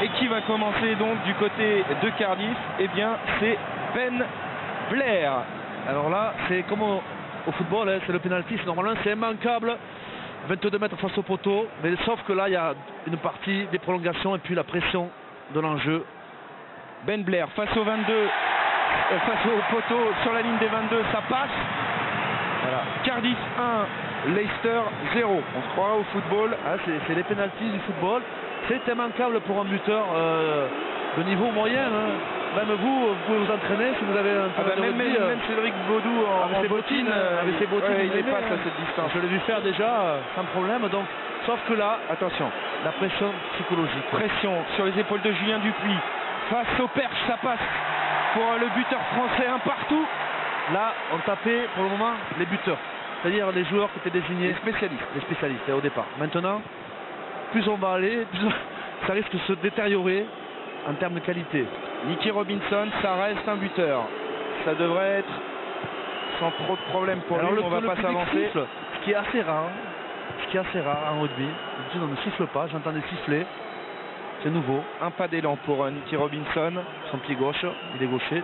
Et qui va commencer donc du côté de Cardiff? Eh bien, c'est Ben Blair. Alors là, c'est comme au football, hein, c'est le penalty, normalement c'est immanquable. 22 mètres face au poteau, mais sauf que là, il y a une partie des prolongations et puis la pression de l'enjeu. Ben Blair face au 22, face au poteau sur la ligne des 22, ça passe. Voilà. Cardiff 1, Leicester 0. On se croira au football. Ah, c'est les pénaltys du football. C'est immanquable pour un buteur de niveau moyen. Hein. Même vous pouvez vous entraîner si vous avez un même Cédric Baudou en bottine, avec ses bottines, il passe à cette distance. Je l'ai vu faire déjà sans problème. Donc, sauf que là, attention, la pression psychologique. Pression sur les épaules de Julien Dupuis. Face au perche, ça passe pour le buteur français, un partout. Là, on tapait pour le moment les buteurs, c'est-à-dire les joueurs qui étaient désignés. Les spécialistes au départ. Maintenant, plus on va aller, plus ça risque de se détériorer en termes de qualité. Nicky Robinson, ça reste un buteur. Ça devrait être sans trop de problèmes pour lui, on va pas s'avancer. Ce qui est assez rare en rugby. On ne siffle pas, j'entends des sifflets. C'est nouveau. Un pas d'élan pour Nicky Robinson. Son pied gauche, il est gaucher.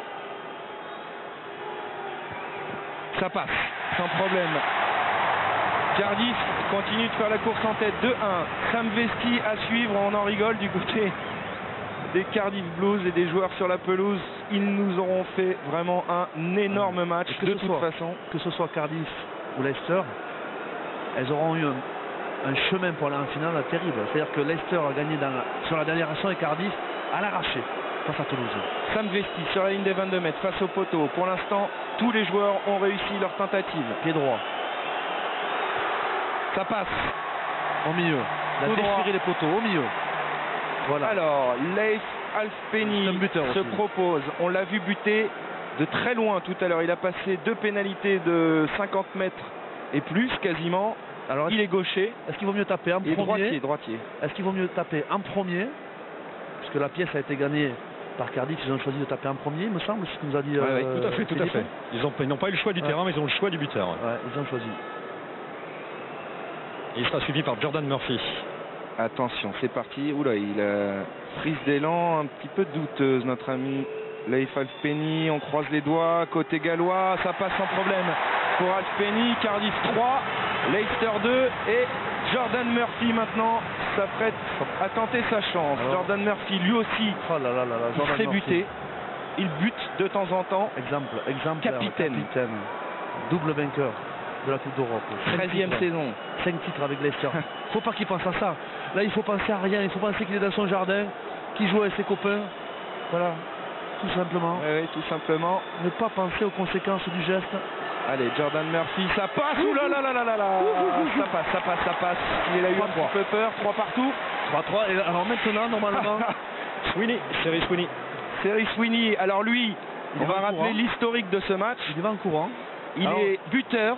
Ça passe, sans problème. Cardiff continue de faire la course en tête. 2-1. Sam Vesti à suivre, on en rigole du côté des Cardiff Blues et des joueurs sur la pelouse. Ils nous auront fait vraiment un énorme match de toute façon. Que ce soit Cardiff ou Leicester, elles auront eu un chemin pour aller en finale terrible. C'est-à-dire que Leicester a gagné sur la dernière action et Cardiff à l'arraché face à Toulouse. Sam Vesti sur la ligne des 22 mètres face au poteau. Pour l'instant, tous les joueurs ont réussi leur tentative. Pied droit. Ça passe. Au milieu. Il a déchiré les poteaux au milieu. Voilà. Alors, Leif Alfpenny se propose. On l'a vu buter de très loin tout à l'heure. Il a passé 2 pénalités de 50 mètres et plus quasiment. Alors, il est gaucher. Est-ce qu'il vaut mieux taper en premier? Droitier. Est-ce qu'il vaut mieux taper en premier? Parce que la pièce a été gagnée par Cardiff, ils ont choisi de taper en premier, il me semble, c'est ce que nous a dit. Oui, tout à fait. Ils n'ont pas eu le choix du terrain, mais ils ont le choix du buteur. Ouais, ils ont choisi. Et il sera suivi par Jordan Murphy. Attention, c'est parti. Oula, il a prise d'élan un petit peu douteuse, notre ami Leif Alfpenny. On croise les doigts, côté gallois, ça passe sans problème pour Alfpenny. Cardiff 3, Leicester 2 et Jordan Murphy maintenant s'apprête à tenter sa chance. Alors, Jordan Murphy lui aussi, il serait buté. Il bute de temps en temps. Exemple capitaine. Double vainqueur de la Coupe d'Europe. 13e saison. 5 titres avec Leicester. Faut pas qu'il pense à ça. Là, il faut penser à rien. Il faut penser qu'il est dans son jardin, qu'il joue avec ses copains. Voilà. Tout simplement. Oui, tout simplement. Ne pas penser aux conséquences du geste. Allez, Jordan Murphy, ça passe. Ouh là là là là là là. Ça passe. Il a eu un petit peu peur. 3 partout. 3-3. Et alors maintenant, normalement, Cyril Sweeney. Alors lui, on va rappeler l'historique de ce match. Il va en courant. Il est buteur,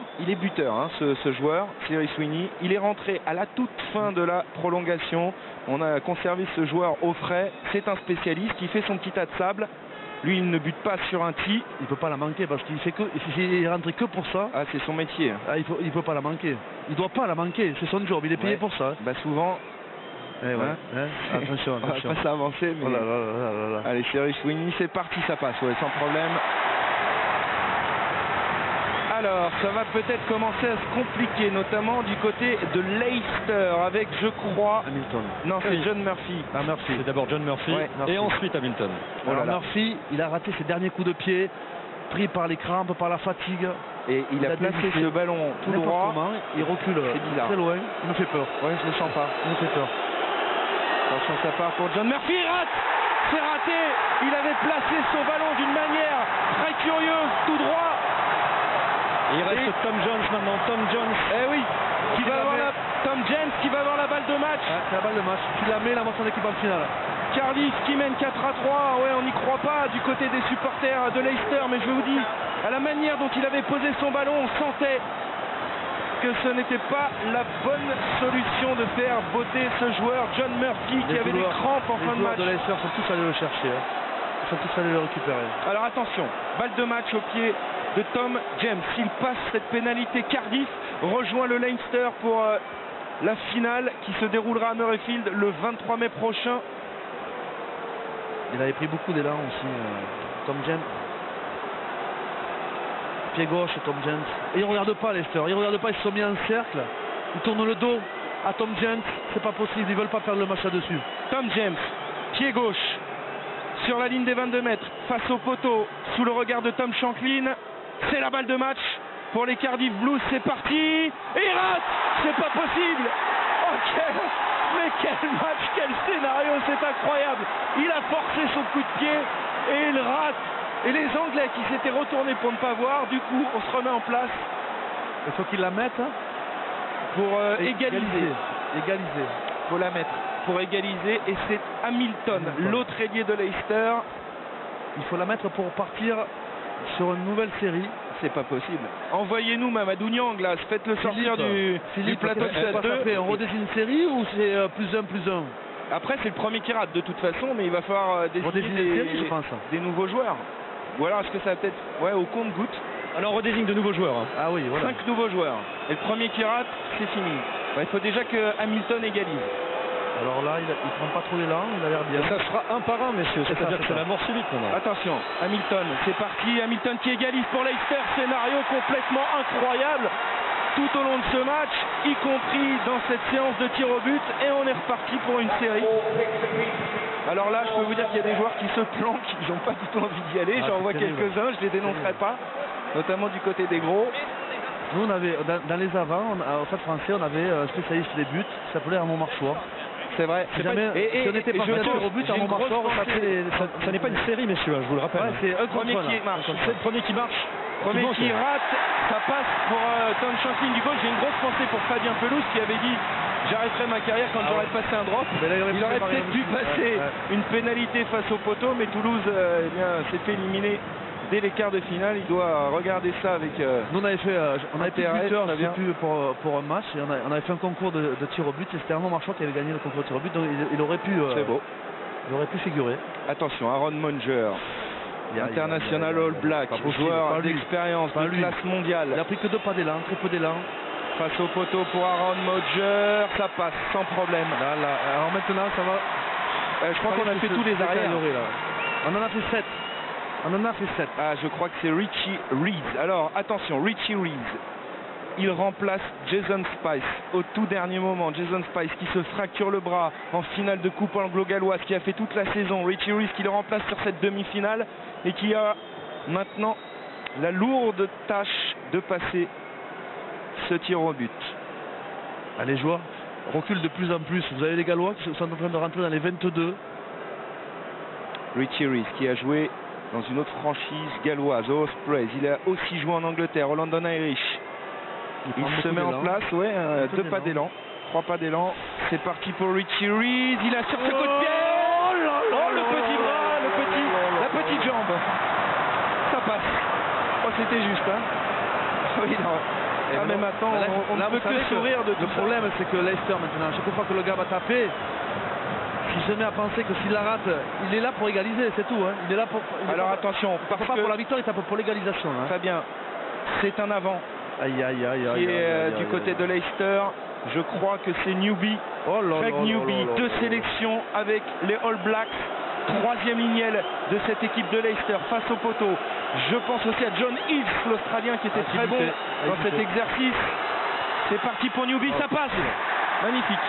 hein, ce joueur, Cyril Sweeney. Il est rentré à la toute fin de la prolongation. On a conservé ce joueur au frais. C'est un spécialiste qui fait son petit tas de sable. Lui, il ne bute pas sur un tee. Il ne peut pas la manquer parce qu'il fait que, il est rentré que pour ça. Ah, c'est son métier. Ah, il peut pas la manquer. Il doit pas la manquer. C'est son job. Il est payé pour ça. Bah souvent. Attention. On va pas s'avancer. Mais... Allez, Cyril Sweeney, c'est parti, ça passe, sans problème. Alors, ça va peut-être commencer à se compliquer, notamment du côté de Leicester, avec, je crois... Hamilton. Non, c'est John Murphy. Murphy. C'est d'abord John Murphy, et ensuite Hamilton. Alors, Murphy, il a raté ses derniers coups de pied, pris par les crampes, par la fatigue. Et il a placé ce ballon tout droit. Il recule très loin. Il me fait peur. Ouais, je le sens pas. Il me fait peur. Attention, ça part pour John Murphy. Il rate. C'est raté. Il avait placé son ballon d'une manière très curieuse, tout droit. Et il reste Tom Jones maintenant. Tom Jones. Eh oui. Tom Jones qui va avoir la balle de match. C'est la balle de match. Qui la met, la son équipe en finale. Cardiff qui mène 4-3. Ouais, on n'y croit pas du côté des supporters de Leicester. Mais je vous dis, à la manière dont il avait posé son ballon, on sentait que ce n'était pas la bonne solution de faire botter ce joueur John Murphy qui avait des crampes en fin de match. Les joueurs de Leicester sont tous allés le chercher. Ils sont tous allés le récupérer. Alors attention, balle de match au pied de Tom James. S'il passe cette pénalité, Cardiff rejoint le Leinster pour la finale qui se déroulera à Murrayfield le 23 mai prochain. Il avait pris beaucoup d'élan aussi, Tom Gent. Pied gauche, Tom Gent. Et il regarde pas Leicester, ils regardent pas, ils se sont mis en cercle. Ils tournent le dos à Tom Gent, c'est pas possible, ils veulent pas perdre le match là-dessus. Tom James, pied gauche, sur la ligne des 22 mètres, face au poteau, sous le regard de Tom Shanklin. C'est la balle de match pour les Cardiff Blues, c'est parti. Et il rate, c'est pas possible. Oh, mais quel match, quel scénario, c'est incroyable. Il a forcé son coup de pied et il rate. Et les Anglais qui s'étaient retournés pour ne pas voir, du coup, on se remet en place. Il faut qu'ils la mettent pour égaliser. Égaliser. Il faut la mettre pour égaliser. Et c'est Hamilton, l'autre ailier de Leicester. Il faut la mettre pour partir sur une nouvelle série. C'est pas possible. Envoyez-nous Mamadou Niang, là. Faites-le sortir du plateau de 2. On redésigne une série ou c'est +1/+1? Après, c'est le premier qui rate de toute façon, mais il va falloir désigner des nouveaux joueurs. Ou alors est-ce que ça va peut-être au compte-goutte? Alors on redésigne de nouveaux joueurs. Ah oui, voilà. 5 nouveaux joueurs. Et le premier qui rate, c'est fini. Il faut déjà que Hamilton égalise. Alors là, il prend pas trop l'élan, il a l'air bien. Et ça sera un par un, messieurs. C'est-à-dire que c'est la mort subite maintenant. Attention, Hamilton, c'est parti. Hamilton qui égalise pour Leicester. Scénario complètement incroyable tout au long de ce match, y compris dans cette séance de tir au but. Et on est reparti pour une série. Alors là, je peux vous dire qu'il y a des joueurs qui se planquent, ils n'ont pas du tout envie d'y aller. J'en vois quelques-uns, je les dénoncerai pas, notamment du côté des gros. Nous, on avait, dans les avants, au Stade Français, on avait un spécialiste des buts qui s'appelait Armand Marchois. C'est vrai. Si on n'était pas au but, Armand Marchois, ça n'est pas une série, messieurs, je vous le rappelle. Ouais, c'est un premier qui marche. C'est le premier qui marche. Premier qui rate, ça passe pour Tom Shanklin du gauche. J'ai une grosse pensée pour Fabien Pelouse qui avait dit j'arrêterai ma carrière quand j'aurai passé un drop. Il aurait peut-être dû passer une pénalité face au poteau, mais Toulouse s'est fait éliminer dès les quarts de finale. Il doit regarder ça avec. Nous on avait fait, on avait été plus pour un match et on avait fait un concours de tir au but. Et c'était Armand Marchois qui avait gagné le concours de tir au but, donc il aurait pu. C'est beau. Il aurait pu figurer. Attention, Aaron Monger. International All Black, joueur d'expérience, de classe mondiale. Il a pris que 2 pas d'élan, très peu d'élan. Face au poteau pour Aaron Moger, ça passe sans problème. Alors maintenant ça va. Je crois qu'on a fait tous les arrières. On en a fait 7. Ah, je crois que c'est Richie Reeves. Alors attention, Richie Reeves. Il remplace Jason Spice au tout dernier moment. Jason Spice qui se fracture le bras en finale de Coupe anglo-galloise, qui a fait toute la saison. Richie Reeves qui le remplace sur cette demi-finale et qui a maintenant la lourde tâche de passer ce tir au but. Les joueurs reculent de plus en plus. Vous avez les Gallois qui sont en train de rentrer dans les 22. Richie Reeves qui a joué dans une autre franchise galloise, Ospreys. Il a aussi joué en Angleterre, au London Irish. Il se met en place, 2 pas d'élan, 3 pas d'élan. C'est parti pour Richie Reeves. Il assure ce coup de pied. Oh, le petit bras, la petite jambe. Ça passe. Oh, c'était juste, hein. Oui, non. Mais maintenant, on ne peut que sourire de tout. Le problème, c'est que Leicester, maintenant, chaque fois que le gars va taper, il se met à penser que s'il la rate, il est là pour égaliser, c'est tout. Hein. Il est là pour. Alors attention, parce que pas pour la victoire, il tape pour l'égalisation. Hein. Très bien. C'est un avant. Qui est du côté de Leicester. Je crois que c'est Newby. Craig Newby, 2 sélections avec les All Blacks. 3e lignelle de cette équipe de Leicester face au poteau. Je pense aussi à John Hills, l'Australien, qui était très bon dans cet exercice. C'est parti pour Newby, ça passe. Magnifique.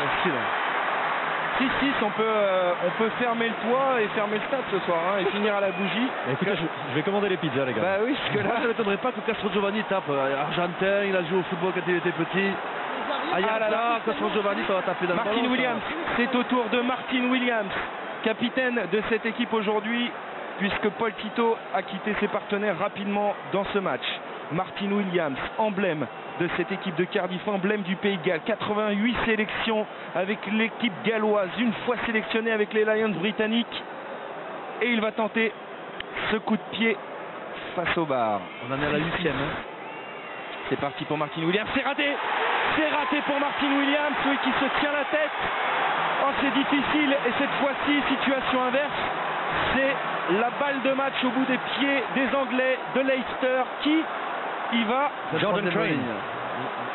6-6, on peut fermer le toit et fermer le stade ce soir, hein, et finir à la bougie. Écoutez, je vais commander les pizzas, les gars. Bah oui, parce que là, ça ne m'étonnerait pas que Castro Giovanni tape. Argentin, il a joué au football quand il était petit. Castro Giovanni, ça va taper dans le ballon. Martin Williams, c'est au tour de Martin Williams, capitaine de cette équipe aujourd'hui, puisque Paul Tito a quitté ses partenaires rapidement dans ce match. Martin Williams, emblème de cette équipe de Cardiff, emblème du Pays de Galles, 88 sélections avec l'équipe galloise, une fois sélectionné avec les Lions britanniques, et il va tenter ce coup de pied face au bar. On en est à la 8e. C'est parti pour Martin Williams, c'est raté pour Martin Williams, oui, qui se tient la tête. Oh, c'est difficile, et cette fois-ci, situation inverse, c'est la balle de match au bout des pieds des Anglais de Leicester qui y va. Jordan Crane.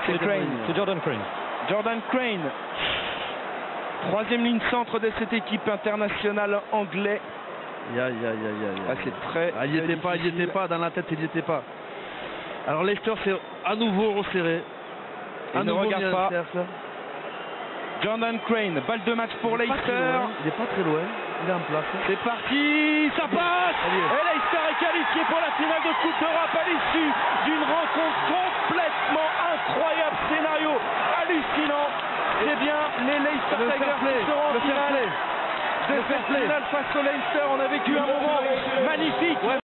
C'est Jordan Crane. Jordan Crane. 3e ligne centre de cette équipe internationale anglais. Ah, c'est très. Ah, il n'y était pas, il n'y était pas, dans la tête, il n'y était pas. Alors Leicester s'est à nouveau resserré. Il ne regarde pas. Jordan Crane, balle de match pour Leicester. Il n'est pas très loin, il est en place. C'est parti, ça passe. Et Leicester est qualifié pour la finale de Coupe d'Europe à l'issue d'une rencontre complètement incroyable, scénario hallucinant. C'est bien les Leicester Tigers qui seront en finale. De cette finale face au Leicester, on a vécu un moment magnifique. Ouais,